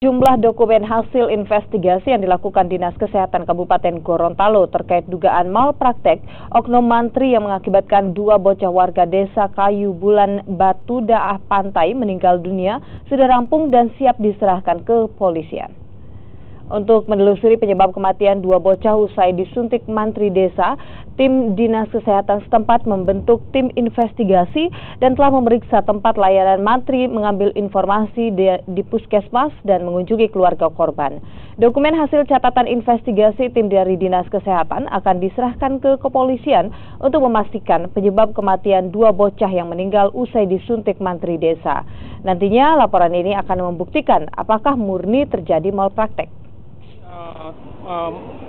Jumlah dokumen hasil investigasi yang dilakukan Dinas Kesehatan Kabupaten Gorontalo terkait dugaan malpraktek oknum mantri yang mengakibatkan 2 bocah warga desa Kayu Bulan Batu Daah Pantai meninggal dunia sudah rampung dan siap diserahkan ke polisian. Untuk menelusuri penyebab kematian 2 bocah usai disuntik mantri desa, tim Dinas Kesehatan setempat membentuk tim investigasi dan telah memeriksa tempat layanan mantri, mengambil informasi di puskesmas dan mengunjungi keluarga korban. Dokumen hasil catatan investigasi tim dari Dinas Kesehatan akan diserahkan ke kepolisian untuk memastikan penyebab kematian 2 bocah yang meninggal usai disuntik mantri desa. Nantinya laporan ini akan membuktikan apakah murni terjadi malpraktek.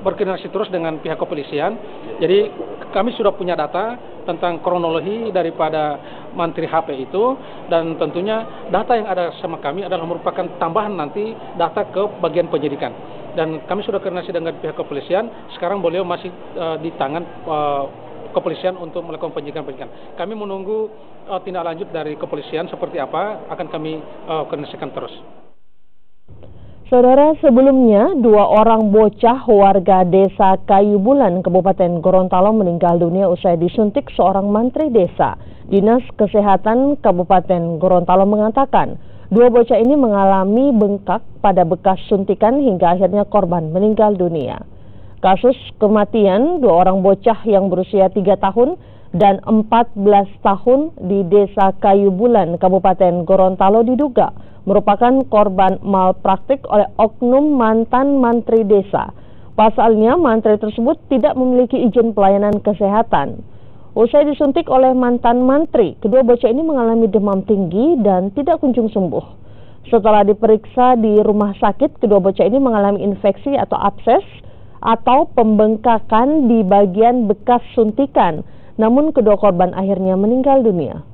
Berkoordinasi terus dengan pihak kepolisian. Jadi kami sudah punya data tentang kronologi daripada mantri HP itu, dan tentunya data yang ada sama kami adalah merupakan tambahan nanti data ke bagian penyidikan. Dan kami sudah koordinasi dengan pihak kepolisian. Sekarang beliau masih di tangan kepolisian untuk melakukan penyidikan. Kami menunggu tindak lanjut dari kepolisian seperti apa, akan kami koordinasikan terus. Saudara, sebelumnya 2 orang bocah warga desa Kayu Bulan, Kabupaten Gorontalo meninggal dunia usai disuntik seorang mantri desa. Dinas Kesehatan Kabupaten Gorontalo mengatakan 2 bocah ini mengalami bengkak pada bekas suntikan hingga akhirnya korban meninggal dunia. Kasus kematian 2 orang bocah yang berusia 3 tahun dan 14 tahun di desa Kayu Bulan, Kabupaten Gorontalo diduga merupakan korban malpraktik oleh oknum mantan mantri desa. Pasalnya, mantri tersebut tidak memiliki izin pelayanan kesehatan. Usai disuntik oleh mantan mantri, kedua bocah ini mengalami demam tinggi dan tidak kunjung sembuh. Setelah diperiksa di rumah sakit, kedua bocah ini mengalami infeksi atau abses atau pembengkakan di bagian bekas suntikan. Namun kedua korban akhirnya meninggal dunia.